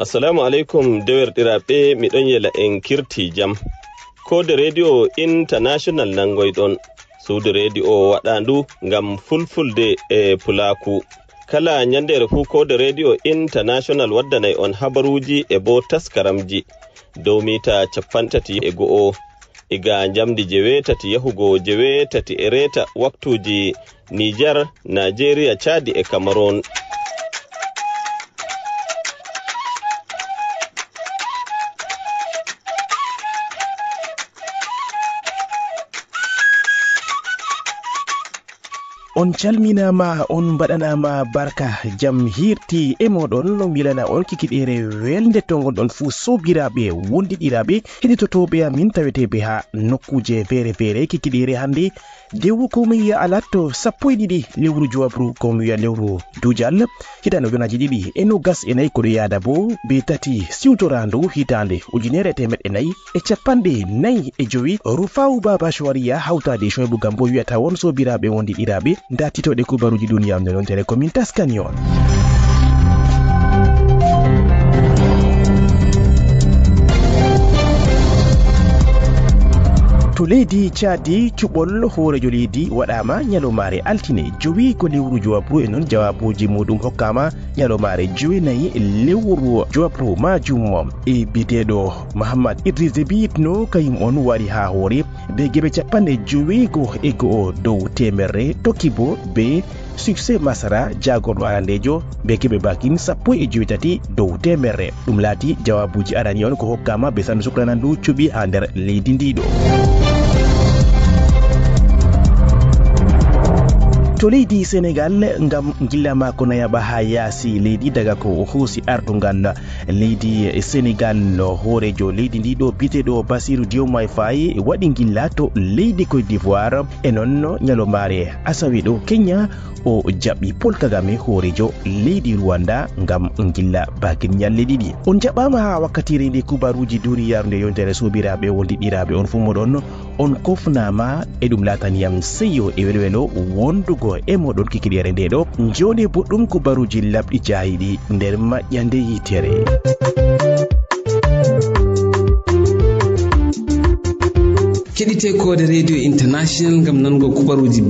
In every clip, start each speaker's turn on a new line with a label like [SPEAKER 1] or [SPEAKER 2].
[SPEAKER 1] Assalamu alaikum dewerɗiraɓe, miɗon yela en kirti jam. Kode radio international nangoyɗon. Suudu radio waɗandu ngam fulfulde e pulaku. Kala nyandere fu kode radio international waddanay on habaruji e bo taskaramji dow mita 50 iga jamdi 9 yahugo 9 e reta waktuji Niger, Nigeria, Chad e Cameroon.
[SPEAKER 2] On calminama, on mbaɗanama barka, jam hirti e moɗon no milana on kikiɗere welde to gonɗon fu sobiraɓe wondiɗiraɓe heɗitotoɓe amin taweteɓe ha nokkuje feere kikiɗere hande dewu ko mi wiya alatto 12 lewru juwabru ko mi wiya lewru dujal hitande ujunaji ɗiɗi e nogas e nayyi koɗo yaada bo be tati siwtorandu hitande 1445 Rufau Baba Shwariya hawtade Shoybu Gambo wiyata won sobiraɓe wondiɗiraɓe datitoɗe kubaruji duniya amne non tele komin taskani on. To leydi Chadi cuɓol hoorejo leydi waɗama nyalomare altine 5 ko lewru juwabru e non jawabuji muɗum hokkama nyalomare 9 lewru juwabru majum e biteɗo Mahamad Idris Deby Itno kayum on waɗi ha hoore be geɓe 50 dow temerre tokkibo be succès Masara jagorɗo arandejo be keɓe bakin 19 dow temerre ɗum laati jawabuji arani on ko hokkama be Sanu Sukranandu cuɓi ha nder leydi ndiɗo. To leydi Sénégal ngam gilla mako nayaɓa ha yaasi leydi daga ko hoosi artugal leydi Sénégal hoorejo leydi ndiɗo biteɗo Bassirou Diomaye Faye waɗi gilla to leydi Côte d'Ivoire e non nyalomare asawe ɗo Kenya o jaɓi Paul Kagame hoorejo leydi Rwanda ngam gilla bakin nyalle ɗiɗi. On jaɓama ha wakkatire nde kubaruji duniyaru nde yontere sobiraɓe wondiɗiraɓe on fu moɗon on kofnama e ɗum lataniyam seyo e welwelo wondugo e moɗon kikiɗere nde ɗo joni boɗɗum kubaruji labɗi jahiɗi nder maƴƴande yitere.
[SPEAKER 3] keɗite kode radio international ngam nango kubaruji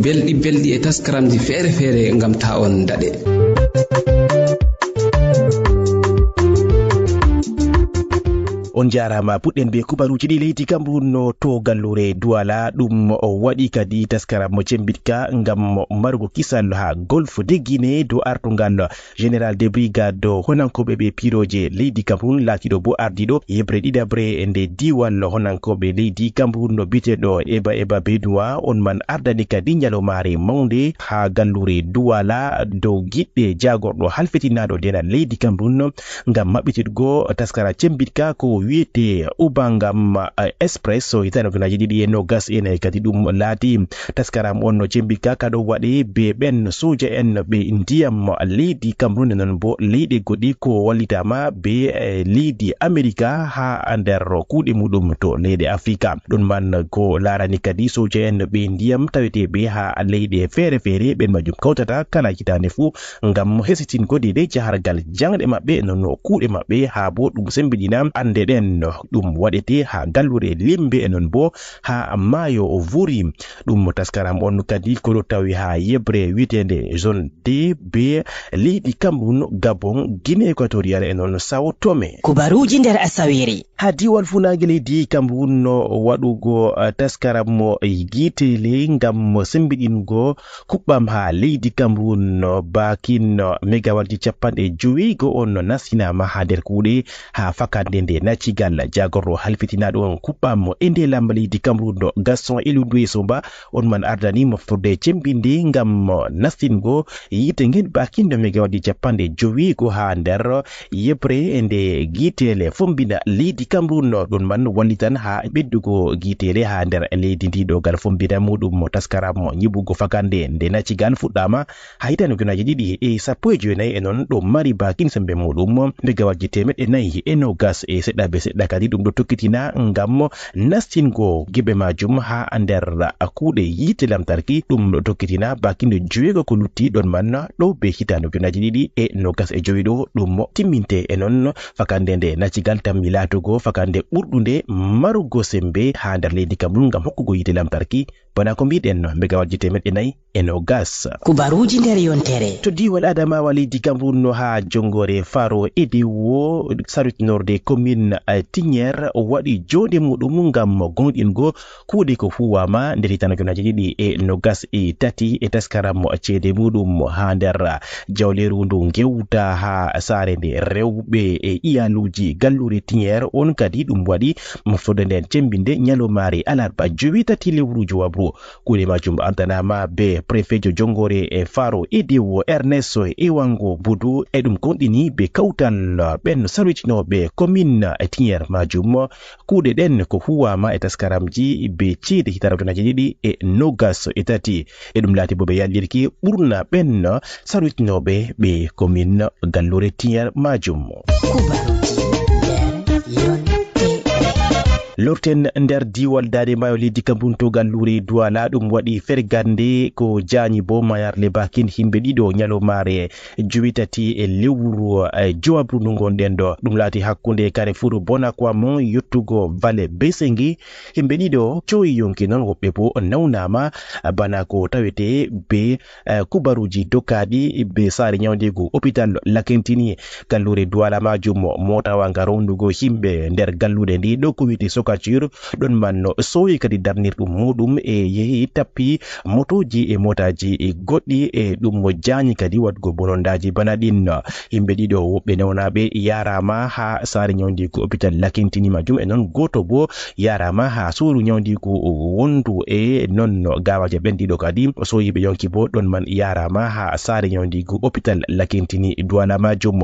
[SPEAKER 3] belɗi e taskaramji feere ngam ta on daɗe.
[SPEAKER 2] On jarama puɗɗen be kubaruji ɗi leydi Cameroun to gallure Douala ɗum waɗi kadi taskaram mo cembitka ngam marugo kisal ha golfe de Guinée do artungal général de brigade honankoɓe be piroje leydi Cameroun laatiɗo bo ardiɗo yebre ɗiɗabre nde diwal honankoɓe leydi Cameroun biteɗo Eba Bedouin on man ardani kadi nyalomare mawnde ha gallure Douala dow giɗɗe jagorɗo halfetinaɗo denal leydi Cameroun ngam maɓɓititgo taskara cembitka ko wiyete ubangam express hitano gunaji ɗiɗi e nogas ene kadi ɗum laati taskaram on no cembika kaɗo waɗe be ɓen soja en ɓe ndiyam leydi Cameroun non bo leyɗe goɗɗi ko wallitama be leydi America ha nder kuuɗe muɗum to leyɗe Afrika ɗum man ko larani kadi soja en ɓe ndiyam taweteɓe ha leyɗe feere ɓen majum kawtata kala hitande fu ngam hesitingo de jahargal jangɗe maɓɓe non kuuɗe maɓɓe ha bo ɗum sembiɗina ande ɗen ɗum waɗete ha gallure limbe e non bo ha maayo vuri ɗum taskaram on kadi ko tawi ha yebre witende zone D be leydi Cameroun, Gabon, Guinée équatoriale e non Sao Tome.
[SPEAKER 4] Kubaruji nder asawere
[SPEAKER 2] ha diwal funage leydi Cameroun waɗugo taskaram mo gitele ngam sembiɗingo kuɓɓam ha leydi Cameroun bakin megawalji 50 on nasinama ha nder kuuɗe ha fakande nde nacigal jagorɗo halfitinaɗo on kuɓɓam e nde lamba leydi Cameroun Gaston Elundou Somba on man ardani moftorde cembinde ngam nastingo yite ngel bakin megawalji 50 ha nder yebre nde gitele fombina leydi Cameroun ɗon man wallitan ha ɓeddugo gitele ha nder leydi ndiɗo gal fombina muɗum taskaram nyiɓugo fakande nde nacigal fuɗɗama ha hitande ujunaje 2 e non ɗo mari bakin sembe muɗum megawalji 490 e seɗɗa be sedda kadi dum do tokkitina ngam nastingo gibe majum ha nder kuude yite lamtarki dum do tokkitina bakinde juwego ko lutti don man do be hitano jonaji didi e nogas e jowi do dum timminte e non fakande nde nacigal tammi latugo fakande burdunde marugo sembe ha nder leydi Cameroun ngam hokkugo yite lamtarki bana ko mbiɗen megawatji temeɗɗe nayi e nogas.
[SPEAKER 4] Kubaruji nder yontere.
[SPEAKER 2] To diwal Adamawa leydi Cameroun no ha jongore faro EDEO sarutinorde commune Tigner waɗi jonde muɗum ngam gonɗingo kuuɗe ko huwama nder hitande jonaji ɗiɗi e nogas e tati e taskaram ceede muɗum ha nder jawleru ndu gewta ha saare nde rewɓe e iyaluji gallure Tigner on kadi ɗum waɗi moftorde nden cembinde nyalomare alarba jowi tati lewru jowabru kuuɗe majum antanama be prefet jongore e faro EDEO Ernest Ewango Budu e ɗum konɗini be kawtal ɓen sarwitinoɓe commune Tigner majum kuuɗe ɗen ko huwama e taskaramji be ceede hitande jonaji ɗiɗi e nogas e tati e ɗum laati bo ɓe yallirki ɓurna ɓen sarwitinoɓe ɓe commune gallure Tigner majum. lorten nder diwal dade mayo leydi Cameroun to gallure Douala ɗum waɗi fergande ko jañi bo mayarle bakin himɓe ɗiɗo nyalomare juwitati e lewru jowabru ndu gonɗen ɗo ɗum laati hakkunde Carrefour Bonakwamon yettugo Vale Besengi himɓe ɗiɗo coyi yonki non woɓɓe bo nawnama bana ko tawete be kubaruji dokkaɗi be saare nyawdego hôpital Lakentini gallure Douala majum motawa ngarondugo himɓe nder gallude ndi ɗo ko witi sokacure ɗon manno sowi kadi darnirɗum muɗum e yehi tappi motoji e motaji e goɗɗi e ɗum mo jañi kadi wadgo bonondaji bana ɗin himɓe ɗiɗo woɓɓe nawnaɓe yarama ha saare nyawdigu hôpital Lakentini majum e non goto bo yarama ha suuru nyawdigu wondu e non gawaje ɓen ɗiɗo kadi soyiɓe yonki bo ɗon man yarama ha saare nyawdigu hôpital Lakentini Douala majum.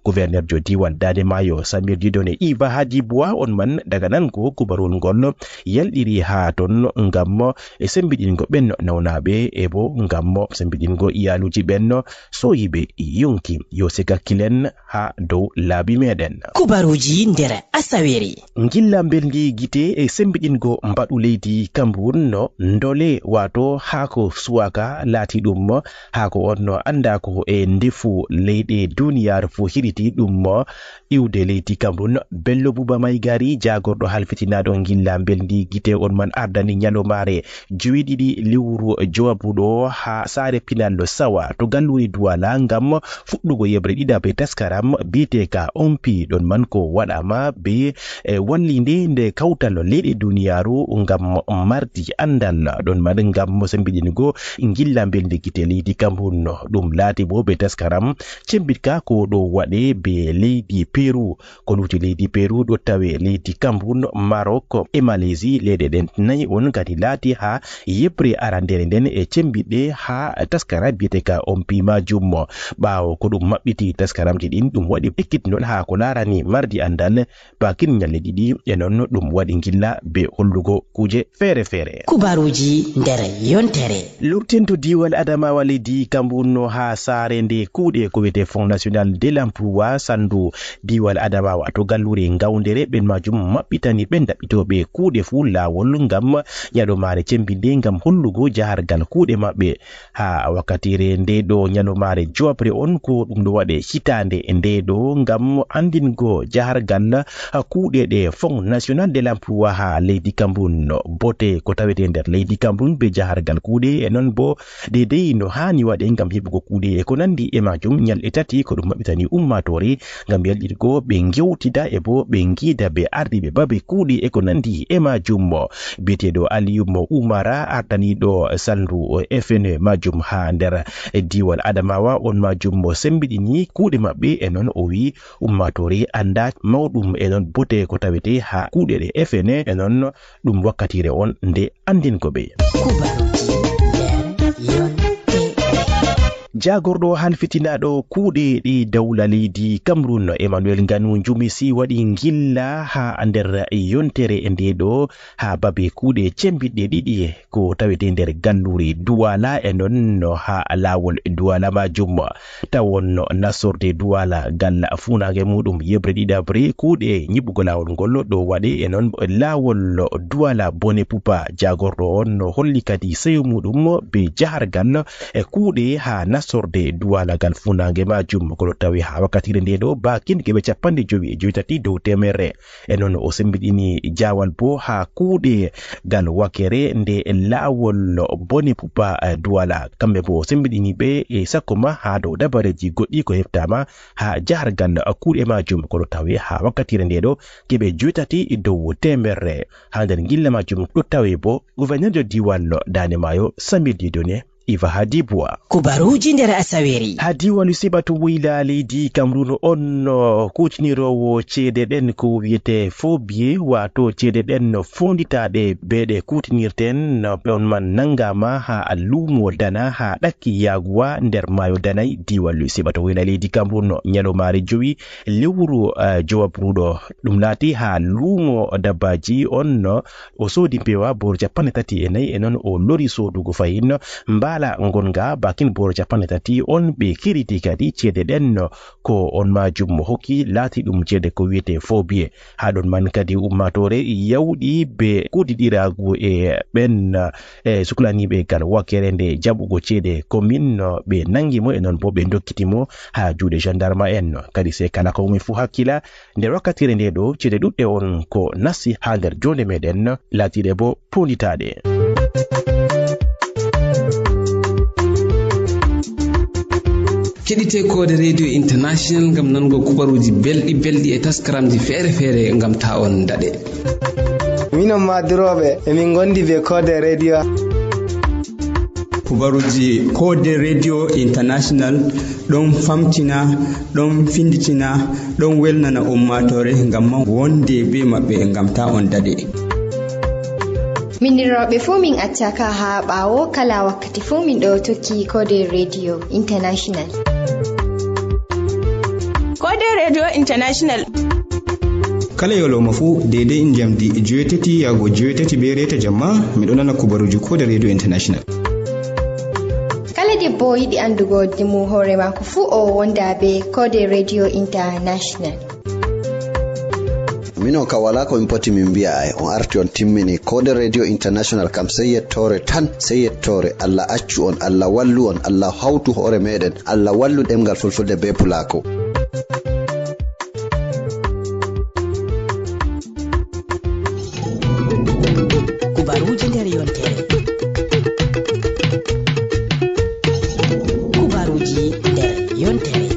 [SPEAKER 2] Gouverneur jo diwal dade mayo Samir Didone Iva Hadibwa on man daga nan ko kubarol ngol yalɗiri ha ton ngam sembiɗingo ɓen nawnaɓe e bo ngam sembiɗingo iyaluji ɓen soyiɓe yonki yo sega kilen ha dow laabi meɗen.
[SPEAKER 4] Kubaruji nder asaweri.
[SPEAKER 2] Gilla beldi gite e sembiɗingo mbaɗu leydi Cameroun no ndole wato hako suwaka laati ɗum hako on anda ko e ndefu leyɗe duniyar fo hiriti ɗum iwde leydi Cameroun. Bello Buba Maigari jagorɗo halfitinaɗo gilla beldi gite on man ardani nyalomare jowiɗiɗi lewru jowabruɗo ha saare pinallo sawa to gallure Douala ngam fuɗɗugo yebre ɗiɗaɓe taskaram biteka ompi ɗon man ko waɗama be wallinde nde kawtal leyɗe duniyaru ngam mardi andal ɗon man ngam sembiɗingo gilla beldi gite leydi Cameroun ɗum laati bo be taskaram cembitka ko ɗo waɗe be leydi Peru ko luti leydi Peru ɗo tawe leydi Cameroun Maroc e Malaisie leyɗe ɗen nayi on kadi laati ha yebre arandere nden e cembiɗe ha taskara biteka ompi majum ɓawo ko ɗum maɓɓiti taskaramji ɗin ɗum waɗi ekkitnol ha ko larani mardi andal bakin nyalle ɗiɗi e non ɗum waɗi gilla be hollugo kuje feere feere.
[SPEAKER 4] Kubaruji nder yontere.
[SPEAKER 2] Lurtento diwal Adamawa leydi Cameroun no ha saare nde kuuɗe ko wiyete Fonds National de l'Emploi sandu diwal Adamawa to gallure ngawdere ɓen majum maɓɓitani ɓen daɓɓitoɓe kuuɗe fu lawol ngam nyalomare cembinde ngam hollugo jahargal kuuɗe maɓɓe ha wakkatire nde ɗo nyalomare jowabre on ko ɗum ɗo waɗe hitande nde ɗo ngam andingo jahargal kuuɗe ɗe Fonds National de l'Emploi ha leydi Cameroun bote ko tawete nder leydi Cameroun be jahargal kuuɗe e non bo dedei no hani waɗe ngam heɓugo kuuɗe e ko nandi e majum nyalɗe tati ko ɗum maɓɓitani ummatore ngam yalɗirgo ɓe gewtida e bo ɓe giida ɓe ardiɓe babe kuuɗe e ko nandi e majum biyeteɗo Aliou Oumara ardaniɗo saldu FN majum ha nder diwal Adamawa on majum sembiɗini kuuɗe maɓɓe e non o wi ummatore anda mawɗum e non bote ko tawete ha kuuɗe ɗe FN e non ɗum wakkatire on nde andinko ɓe. jagorɗo halfitinaɗo kuuɗe ɗi dawla leydi Cameroon Emmanuel Nganu Njumisi waɗi gilla ha nder yontere nde ɗo ha babe kuuɗe cembiɗɗe ɗiɗi ko tawete nder gallure Douala e non ha lawol Douala majum tawon nasorde Douala gal funage muɗum yebre ɗiɗabre kuuɗe nyiɓugo lawol ngol ɗo waɗe e non lawol Douala bone pupa jagorɗo on holli kadi seyo muɗum be jahargal e kuuɗe ha nasorde Douala gal funage majum ko tawi ha wakkatire nde ɗo bakin keɓe 59 dow temere e non o sembiɗini jawal bo ha kuuɗe gal wakere nde lawol bone pupa Douala kamɓe bo sembiɗini ɓe e sakkoma ha dow dabareji goɗɗi ko heftama ha jahargal kuuɗe majum ko tawi ha wakkatire nde ɗo keɓe 80 dow temere ha nder gilla majum ɗo tawi bo gouverneur de diwal Dane Mayo Samir Didone Iva Hadibwa
[SPEAKER 4] kubaruji nder asaweri
[SPEAKER 2] ha diwanu sibatu wuyla leydi Cameroon on kucinirowo ceede ɗen ko wiyete phobie wato ceede ɗen fonditaɗe beɗe kutinirten on man nangama ha lumo dana ha ɗakki yaguwa nder mayo danay diwalu sibatu wuyla leydi Cameroon nyalomare jowi lewru jowabruɗo ɗum laati ha lumo dabbaji on o sodi pewa bor 34 e non o lori sodugo fayin ala ngonga bakin boro 30 on be kiriti kadi ceede ɗen ko on majum hokki laati ɗum ceede ko wiyete phobie ha ɗon man kadi ummatore yawɗi be kudiɗiragu e ɓen suklaniɓe gal wakere nde jaɓugo ceede commune ɓe nangimo e non bo ɓe dokkitimo ha juuɗe gendarme en kadi se kala ko wumi fu hakkila nder wakkatire nde ɗo ceede ɗuɗɗe on ko nasti ha nder jonde meɗen laatiɗe bo ponditaɗe.
[SPEAKER 3] keɗite kode radio international ngam nango kubaruji belɗi e taskaramji feere ngam ta on daɗe.
[SPEAKER 5] minon madiroɓe emin gondi be kode radio.
[SPEAKER 6] kubaruji kode radio international ɗon famtina ɗon finditina ɗon welnana ummatore ngam wonde be maɓɓe ngam ta on daɗe.
[SPEAKER 7] minniroɓe fuu min accaka ha ɓawo kala wakkati fuu min ɗo tokki kode radio international.
[SPEAKER 8] kode radio international
[SPEAKER 9] kala yoloma fu daidai jamdi 7 yago 7 be reta jamma miɗo nana kubaruji kode radio international.
[SPEAKER 7] kala debbo yiɗi andugo dimu hoore mako fu o wonda be kode radio international.
[SPEAKER 10] mino ka wala ko min poti min mbiya ay on arti on timmini kode radio international kam sey yettore tan sey yettore Allah accu on Allah wallu on Allah hawtu hoore meɗen Allah wallu ɗemgal fulfulde be pulako.
[SPEAKER 4] kubaruji nder yontere kubaruji nder yontere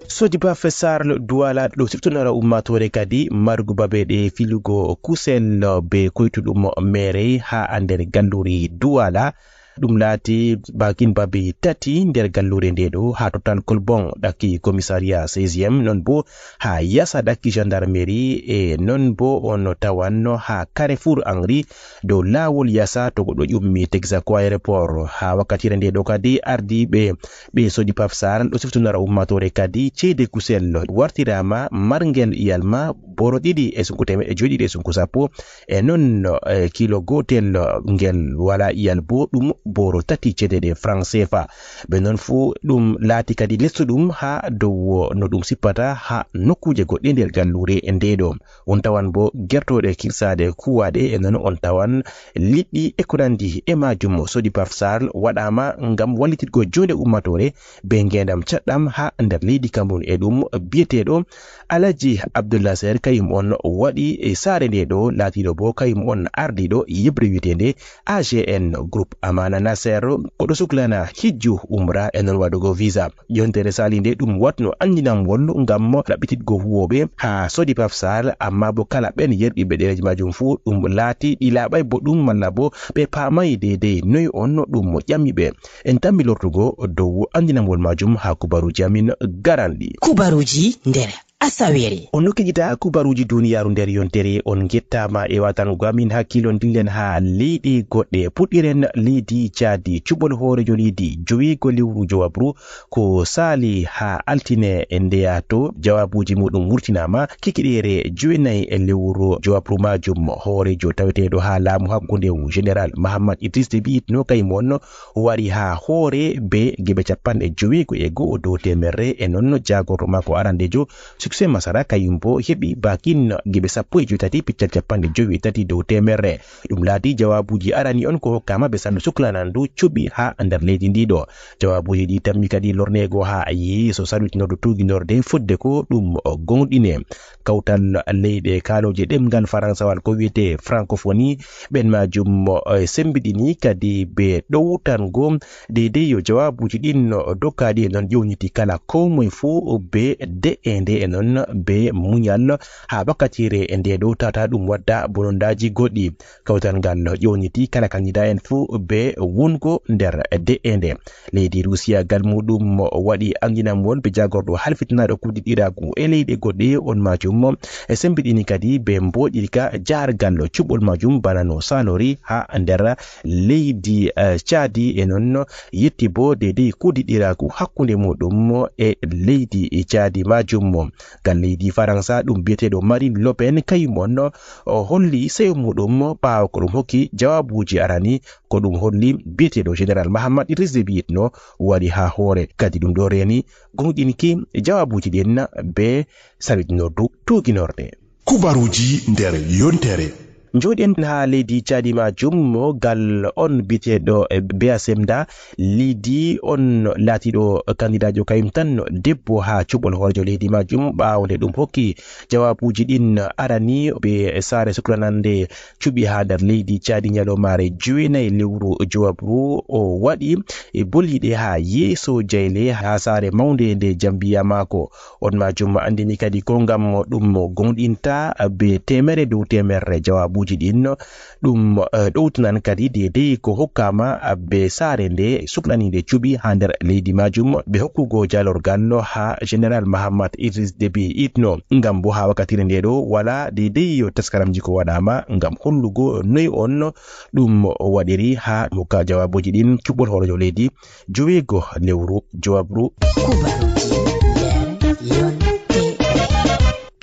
[SPEAKER 2] Sodiba Fesar Douala ɗo siftonora ummatore kadi margu babeɗe filugo kusel be koytuɗum mere ha nder galluri Douala ɗum laati bakin babe tati nder gallure nde ɗo ha total kolbon ɗakki commissariat 16e non bo ha yasa ɗakki gendarmerie e non bo on tawan ha Carrefour Henry dow lawol yasa to goɗɗo ƴummi Texaco aéroport ha wakkatire nde ɗo kadi ardi ɓe sodi pafsar ɗo siftonora ummatore kadi ceede kusel wartirama margel iyalma boro ɗiɗi e sunku temeɗɗe joyi e sunku sappo e non kilo gotel ngel wala iyal bo ɗum boro tati ceede franc CFA be non fu ɗum laati kadi lestuɗum ha dow no ɗum sippata ha nokkuje goɗɗe nder gallure ndeɗo on tawan bo gertoɗe kirsade kuwaɗe e non on tawan liɗɗi e ko nandi e majum sodi pafsar waɗama ngam wallitirgo jonde ummatore be ngendam caɗɗam ha nder leydi Cameroon e ɗum biyeteɗo Alaji Abdullah Ser kayum on waɗi e saare nde ɗo laatiɗo bo kayum on ardiɗo yebre witende AGN groupe Amana Nasser koɗo suklana hijju umra e non waɗugo visa yontere sali nde ɗum watno andinam wollu ngam ɗaɓɓititgo huwoɓe ha sodi pafsal amma bo kala ɓen yerɗiɓe ɗereji majum fu ɗum laati ɗi laaɓay bo ɗum malla bo ɓe paamay dedei noyi on ɗum ƴammiɓe en tammi lortugo dow andinamwol majum ha kubaruji amin garanɗi
[SPEAKER 4] kubaruji nder Asawere.
[SPEAKER 2] On nokijita kubaruji duniyaru nder yontere on gettama e watan gwamin hakkilon dillen ha leydi goɗɗe puɗɗiren leydi Chadi cuɓol hoorejo leydi jowigo lewru jowabru ko sali ha altine e ndeyato jawabuji muɗum wurtinama kikiɗere jowenayi e lewru jowabru majum hoorejo taweteɗo ha laamu hakkunde général Mahamad Idriss Déby no kaymon wari ha hoore be geɓe capanɗe jowigo e go'o dow temerre e non jagorto mako arandejo succès Masara kayumbo heɓi bakin geɓe 13 piccal capanɗe 93 dow temerre ɗum laati jawabuji arani on ko hokkama ɓe sandu suklanandu cuɓi ha nder leydi ndiɗo jawabuji ɗi tammi kadi lornego ha yeeso salutinordo tuginorde fodde ko ɗum gonɗine kawtal leyɗe kaloje ɗemgal faransawal ko wiyete francophonie ɓen majum sembiɗini kadi ɓe ɗowtango deydey yo jawabuji ɗin dokkaɗi e non ƴewniti kala komoye fuu be de'ende e non be muñal ha wakkatire e nde dow tata ɗum wadda bonondaji goɗɗi kawtal ngal ƴewniti kala candidat en fuu be wongo nder de'ende leydi Russia gal muɗum waɗi andinamol be jagorɗo halfitinaɗo kudiɗiragu e leyɗe goɗɗe on majum e sembiɗini kadi be mboɗirka jargal cuɓol majum bana no salori ha nder leydi Chadi e non yetti bo deydey kudiɗiragu hakkunde muɗum e leydi Chadi majum gal leydi Faransa ɗum biyeteɗo Marine Le Pen kayumon holli seyo muɗum ɓawo ko ɗum hokki jawabuji arani ko ɗum holli biyeteɗo général Mahamad Idriss Déby no waɗi ha hoore kadi ɗum ɗo reni gonɗinki jawabuji ɗin be salutinordu tuginorde
[SPEAKER 11] kubaruji nder yontere.
[SPEAKER 2] Joɗen ha leydi Chadi majum gal on biteɗo Beasemda lidi on latiɗo candidat jo kayum tan debbo ha cuɓol hoorejo leydi majum ɓawde ɗum hokki jawabuji ɗin arani be sare sukranande cuɓi ha nder leydi Chadi ñalomare jowenayi lewru jowabru o waɗi boliɗe ha yeeso jayle ha sare mawde nde jambiya mako on majum andini kadi ko ngam ɗum gonɗinta be temere dow temerre jawabu ɗin ɗum ɗowtunan kadi dedei ko hokkama be sare nde suklaninde cuɓi ha nder leydi majum be hokkugo jalorgal ha général Mahamad Idriss Déby itno ngam bo ha wakkatire nde ɗo wala dedei yo taskaramji ko waɗama ngam hollugo noyi on ɗum waɗiri ha mukka jawabuji ɗin cuɓol hoorejo leydi jowego lewru jowabru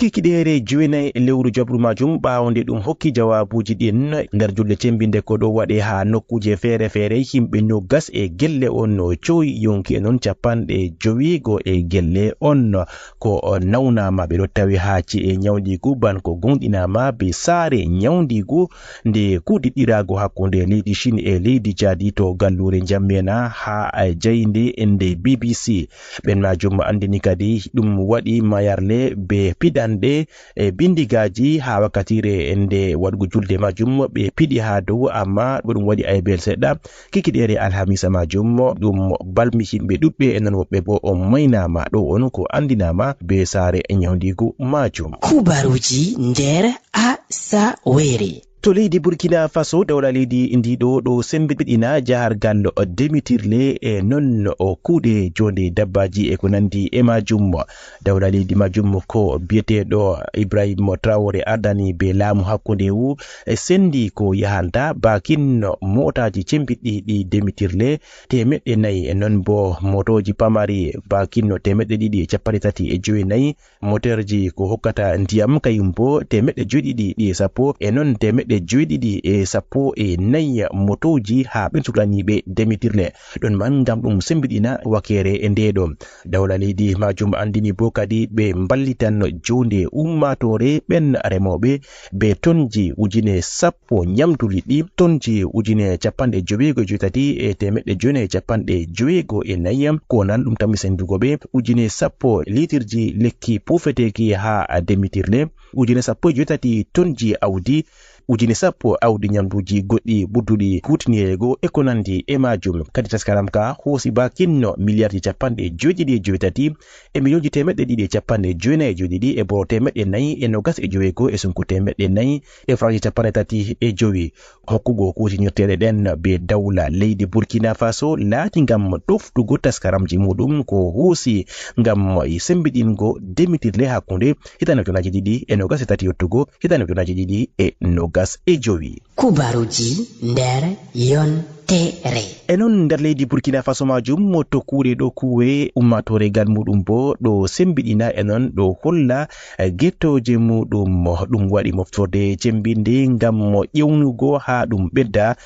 [SPEAKER 2] kikiɗere jowenayi lewru jabru majum ɓawde ɗum hokki jawabuji ɗin nder julde cembinde ko ɗo waɗe ha nokkuje feere feere himɓe nogas e gelle on no coyi yonki e non capanɗe jowigo e gelle on ko nawnama ɓe ɗo tawi ha ci'e ñawdigu ban ko gonɗinama be saare ñawdigu nde kudiɗirago hakkunde leydi Chine e leydi Chadi to gallure jammena ha jayinde nde BBC ɓen majum andini kadi ɗum waɗi mayarle be piɗan ɗe e bindigaji ha wakkatire nde waɗugo julde majum ɓe piɗi ha dow amma ɗum waɗi aybel seɗɗa kikiɗere alhamisa majum ɗum balmi himɓe ɗuɗɓe e non woɓɓe bo o maynama ɗo on ko andinama be sare ñawdigu majum
[SPEAKER 4] kubaruji nder Asawere.
[SPEAKER 2] To leydi Burkina Faso dawla leydi ndiɗo ɗo sembiɗina jahargal demitirle e non o kuuɗe jonde dabbaji e ko nandi e majum dawla leydi majum ko biyeteɗo Ibrahima Traoré ardani be laamu hakkunde wu sendi ko yahanta bakin motaji cembiɗɗi ɗi demitirle 400 e non bo motoji pamari bakin 234 moterji ko hokkata ndiyam kayum bo 770 e non 714 motoji ha ɓen suklaniɓe demitirle ɗon man ngam ɗum sembiɗina wakere e ndeɗo dawla leydi majum andini bo kadi ɓe ballitan jonde ummatore ɓen remoɓe be tonji 10 ñamdu liɗɗi tonji 153 e 154 ko nan ɗum tammi sendugo ɓe 10 litirji lekki pufeteki ha demitirle 18 tonji awdi ujine sappo awdi nyamduji goɗɗi ɓurduɗi kutinirego e ko nandi e majum. Kadi taskaram ka hoosi bakinno miliyarji capanɗe joyi e joyitati e miliyonji temeɗɗe ɗiɗi e capanɗe joyinayi e joyiɗiɗi e boro temeɗɗe nayi e nogas e jowego e sunku temeɗɗe nayi e franji capanɗe tati e jowi. Hokkugo kutinirteɗe ɗen be dawla leydi Burkina Faso laati ngam ɗoftugo taskaramji muɗum ko hoosi ngam sembiɗingo demitirle hakkunde hitande ujunaje ɗiɗi e nogas e tati yottugo hitande ujunaje ɗiɗi e nogas e jowi.
[SPEAKER 4] Kubaruji nder yontere.
[SPEAKER 2] E non nder leydi Burkina Faso majum mo tokkude ɗo kuwe ummatore gal muɗum bo ɗo sembiɗina e non ɗo holla gettoje muɗum ɗum waɗi moftorde cembinde ngam ƴewnugo ha ɗum ɓedda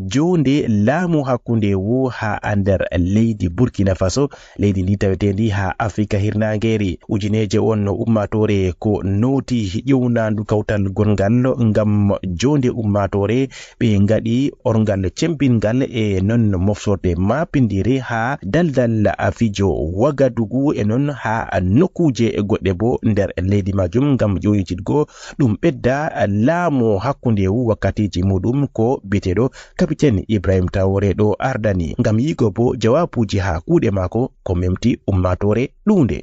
[SPEAKER 2] jonde laamu hakkunde wo ha nder leydi Burkina Faso, leydi ndi tawetendi ha Afrika hirnangeri. Ujineje on ummatore ko noti ƴewnandu kawtal gongal ngam jonde ummatore ɓe ngaɗi orgal cembingal e non moftorde mapindiri ha daldal fijo Wagadugu e non ha nokkuje goɗɗe bo nder leydi majum ngam ƴoyititgo ɗum ɓedda laamu hakkunde wu wakkatiji muɗum ko biteɗo Capitaine Ibrahim Traoré ɗo ardani ngam yigo bo jawabuji ha kuuɗe mako ko memti ummatore ɗunde.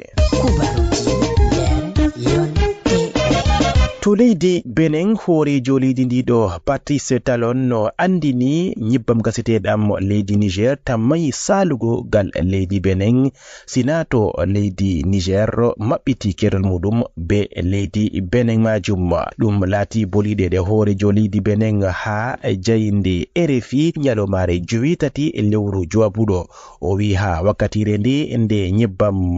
[SPEAKER 2] To leydi Benin hoorejo leydi ndiɗo Patrice Talon no andini nyibbam gaseteɗam leydi Niger tammayi salugo gal leydi Benin sinato leydi Niger maɓɓiti kerol muɗum be leydi Benin majum. Ɗum laati boliɗe hoorejo leydi Benin ha jayinde RFI nyalomare joyitati lewru jowabuɗo. O wi ha wakkatire nde nyibbam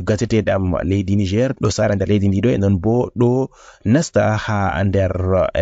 [SPEAKER 2] gaseteɗam leydi Niger ɗo sara nder leydi ndiɗo e non bo ɗo nasta ha nder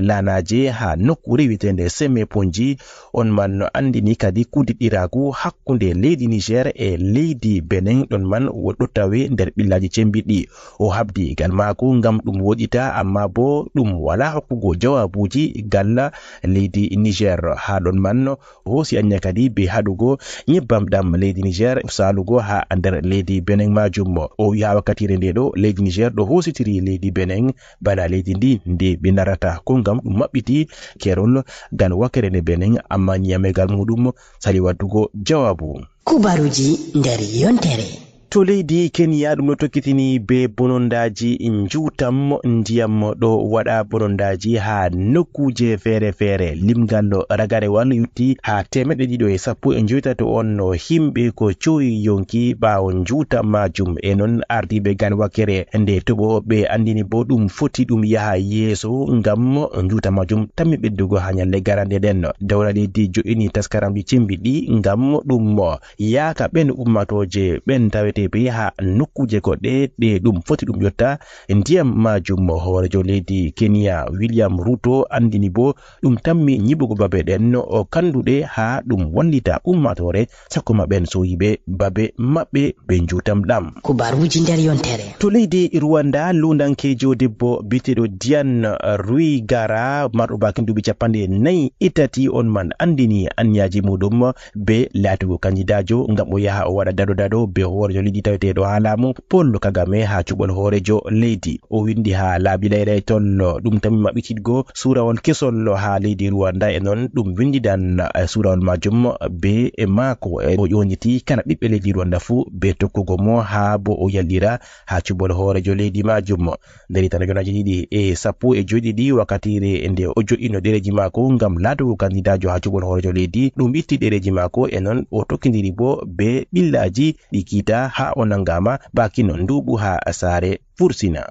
[SPEAKER 2] lanaje ha nokkure witende Seme Ponji. On man andini kadi kudiɗiragu hakkunde leydi Niger e leydi Benin ɗon man woɗɗo tawe nder ɓillaji cembiɗɗi. O habdi gal mako ngam ɗum woɗita amma bo ɗum wala hokkugo jawabuji gal leydi Niger. Ha ɗon man hosi anya kadi be haɗugo nyebbam ɗam leydi Niger salugo ha nder leydi Benin majum. O wi ha wakkatire nde ɗo leydi Niger ɗo hositiri leydi Benin bana leydi ndi nde ɓe narata ko ngam ɗum maɓɓiti kerol gal wakkere nde Benin amma nyamegal muɗum sali waddugo jawabu.
[SPEAKER 4] Kubaruji nder yontere.
[SPEAKER 2] To leydi Kenya ɗum no tokkitini be bonondaji njutam ndiyam ɗo waɗa bonondaji ha nokkuje fere limgal ragarewal yutti ha temeɗɗe ɗiɗi e sappo e joyitato on no himɓe ko coyi yonki ɓawo njutam majum e non ardiɓe gan wakkere nde toɓo ɓe andini bo ɗum foti ɗum yaha yeeso ngam njutam majum tammi ɓeddugo ha nyalle garande ɗen. Dawla leydi jo'ini taskaramji cembiɗɗi ngam ɗum yaaka ɓen ummatoje ɓen tawete be ha nokkuje goɗɗe ɗe ɗum foti ɗum yotta ndiyam majum. Hoorejo leydi Kenya William Ruto andini bo ɗum tammi nyiɓugo babe ɗen o kanduɗe ha ɗum wallita ummatore sakkoma ɓen soyiɓe babe maɓɓe be njutam ɗam.
[SPEAKER 4] Kubaruji nder yontere.
[SPEAKER 2] To leydi Rwanda lundankejo debbo biteɗo Diane Rwigara marɗo bakin duuɓi 43 on man andini anyaji muɗum be laatugo kandidajo ngam o yaha o waɗa dado be hoorejo leydi taweteɗo ha laamu Paul Kagame ha cuɓol hoorejo leydi. O windi ha laabi layray tollo ɗum tammi maɓɓititgo surawol kesol ha leydi Rwanda e non ɗum windidan surawol majum be e maako o ƴoniti kana ɓiɓɓe leydi Rwanda fu be tokkugo mo ha bo o yallira ha cuɓol hoorejo leydi majum. Nder hitande jonaji ɗiɗi e sappo e joyiɗiɗi wakkatire nde o jo'ino ɗereji mako ngam laatugo kandidajo ha cuɓol hoorejo leydi ɗum itti ɗereji mako e non o tokkidiri bo be ɓillaji ɗi kiita ha o nangama bakino nduɓu ha sare fursina.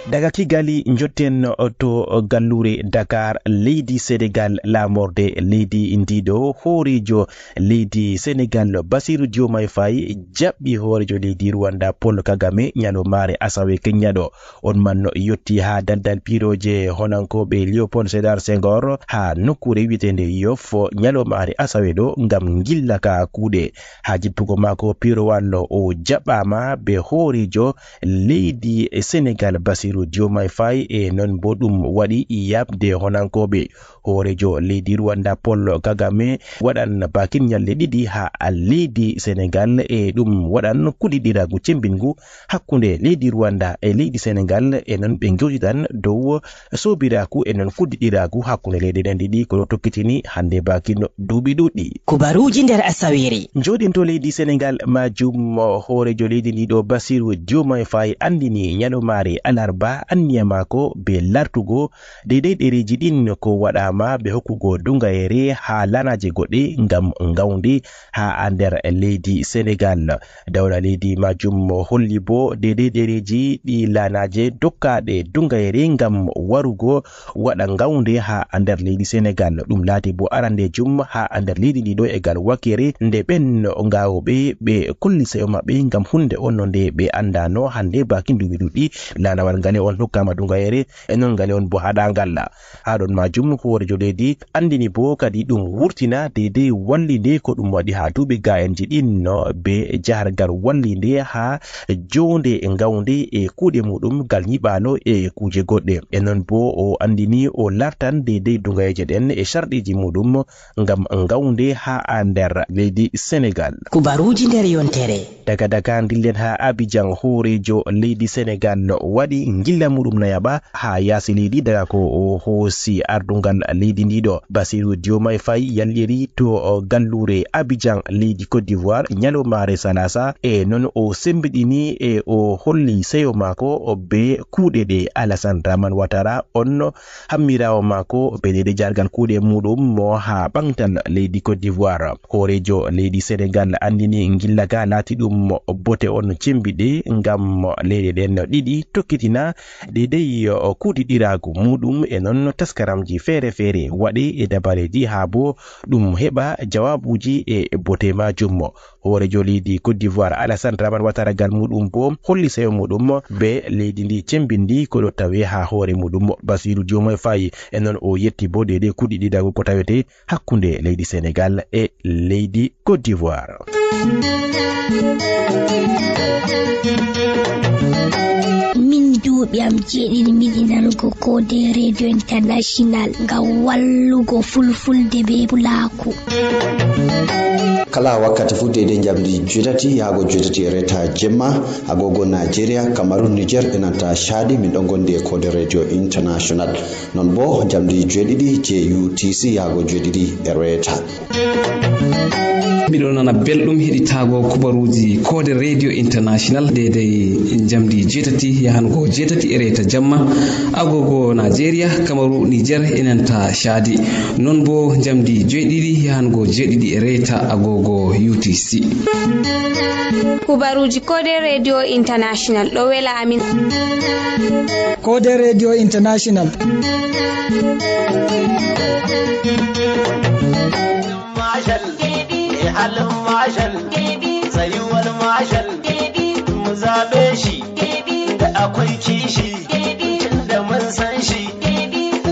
[SPEAKER 2] Daga Kigali jotten to gallure Dakar leydi Senegal lamorde leydi ndiɗo hoorejo leydi Senegal Bassirou Diomaye Faye jaɓɓi hoorejo leydi Rwanda Paul Kagame nyalomare asawe kenyaɗo. On man yotti ha daldal piroje honankoɓe Léopold Sédar Senghor ha nokkure witende Yoff nyalomare asawe ɗo ngam gillaka kuuɗe. Ha jippugo mako pirowal o jaɓɓama be hoorejo leydi Senegal Bassirou basiru Diomaye Faye e non bo ɗum waɗi yabde honankoɓe horejo leydi Rwanda Paul Kagame waɗan bakin nyalle ɗiɗi ha leydi Sénégal e ɗum waɗan kuɗiɗiragu cembingu hakkunde leydi Rwanda e leydi Sénégal e non ɓe gewtitan dow sobiraku e non kuɗiɗiragu hakkunde leydi ɗen ɗiɗi ko tokkitini hande bakin duuɓi ɗuɗɗi.
[SPEAKER 4] Kubaruji nder Asawere.
[SPEAKER 2] Joɗinto leydi Sénégal majum horejo leydi ndiɗo Basiru Diomaye Faye andini ñalomare alarba anniya mako be lartugo deidai ɗereji ɗin ko waɗama be hokkugo dungayere ha lanaje goɗɗe ngam ngawde ha nder leydi Sénégal. Dawla leydi majum holli bo deidai ɗereji ɗi lanaje dokkaɗe dungayere ngam warugo waɗa ngawde ha nder leydi Sénégal. Ɗum laati bo arande jum ha nder leydi ndiɗo e gal wakere nde ɓen ngawoɓe ɓe kolli seyo maɓɓe ngam hunde on nde ɓe andano hande bakin duɓi ɗuɗɗi lanawal ngale on hokkama dungayere e non ngale on bo haɗangal. Haɗon majum horejo leydi andini bo kadi ɗum wurtina deidai wallide ko ɗum waɗi ha duɓi ga en jiɗinno be jahargal wallide ha jonde ngawde e kuuɗe muɗum gal nyiɓalo e kuje goɗɗe. E non bo o andini o lartan deidai dungayeje ɗen e sharɗiji muɗum ngam ngawde ha nder leydi Sénégal.
[SPEAKER 4] Kubaruji nder yontere.
[SPEAKER 2] Daga dillen ha Abidjan horejo leydi Sénégal waɗi ngilla muɗum nayaɓa ha yasi leydi daga ko o hoosi ardungal leydi ndiɗo. Basiru Diomaye Faye yalliri to gallure Abidjan leydi Côte d'Ivoire ñalomare salasa e non o sembiɗini e o holli seyo mako be kuuɗe ɗe Alassane Dramane Ouattara on hammirawo mako be dede jargal kuuɗe muɗum mo ha ɓangtal leydi Côte d'Ivoire. Horejo leydi Sénégal andini ngillaga laati ɗum bote on cembiɗe ngam leyɗe ɗen ɗiɗi tokkitina deidai kuuɗiɗiragu muɗum e non taskaramji feere feere waɗe e dabareji ha bo ɗum heɓa jawabuji e bote majum. Horejo leydi Côte d'Ivoire Alassane Dramane Ouattara gal muɗum bo holli seyo muɗum be leydi ndi cembindi ko ɗo tawe ha hoore muɗum. Basiru Diomaye Faye e non o yetti bo deidai kuuɗiɗiragu ko tawete hakkunde leydi Sénégal e leydi Côte d'Ivoire.
[SPEAKER 12] Min duuɓi am jeeɗiɗi miɗi nanugo Code Radio International ngam wallugo fulfulde be pulaku.
[SPEAKER 10] Kala wakkati fu deidai jamdi jetati yago jetati e reta jemma agogo Nigeria, Cameroon, Niger e nanta Chadi min ɗon gondi e Code Radio International. Non bo jamdi jeeɗiɗi je UTC yago jeeɗiɗi e reta.
[SPEAKER 3] Miɗo nana belɗum heɗitago kubaruji Code Radio International deidai jamdi jetati yahango jetati e reta jamma agogo Nigeria, Cameroon, Niger e nanta Chadi. Non bo jamdi jeeɗiɗi yahango jeeɗiɗi e reta agogo UTC.
[SPEAKER 8] Kubaruji Code Radio International ɗo wela amin.
[SPEAKER 13] Code Radio International.
[SPEAKER 14] Halin mashal tsayuwar mashal mu zaɓe shi da akwai kishi tun da mun san shi.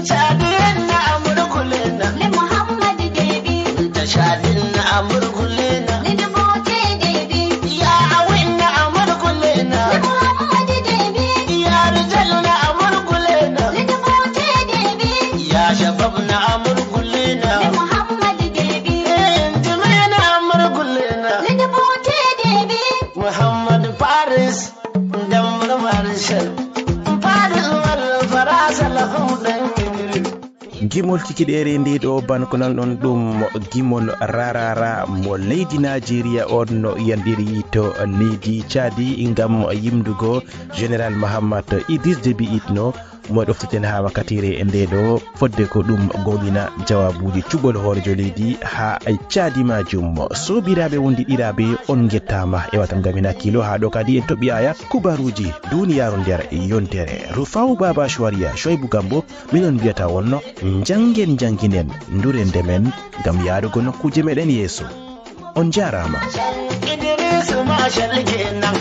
[SPEAKER 14] Shadin na amurkule na li Muhammad Debi da shadin na amurkule na li Dubote Debi ya awin na amurkule na li Muhammad Debi ya rijal na amurkule na li Dubote Debi ya shabab na amurkule na li Muhammad Debi Muhammad Paris Damar Marshal Paris wal Farasa lahum dan
[SPEAKER 2] gimol kikiɗere nde ɗo banko nan ɗon ɗum gimol rarara mo leydi Nigeria on no yandiri to leydi Chadi ngam yimdugo Général Mahammat Idriss Déby Itno mo ɗofteten ha wakkatire e nde ɗo fodde ko ɗum golina jawabuji cuɓol horejo leydi ha Chadi majum. Sobiraɓe wondiɗiraɓe on gettama e watam gamin hakkilo ha ɗo kadi en toɓɓi aya kubaruji duniyaru nder yontere. Rufau Baba Shwaria Shoaibou Gambo minon mbiyata wonno jangen janginen nduren ndemen ngam yarugo nokkuje meɗen yeeso. On jarama.
[SPEAKER 14] Idris Mashal kenan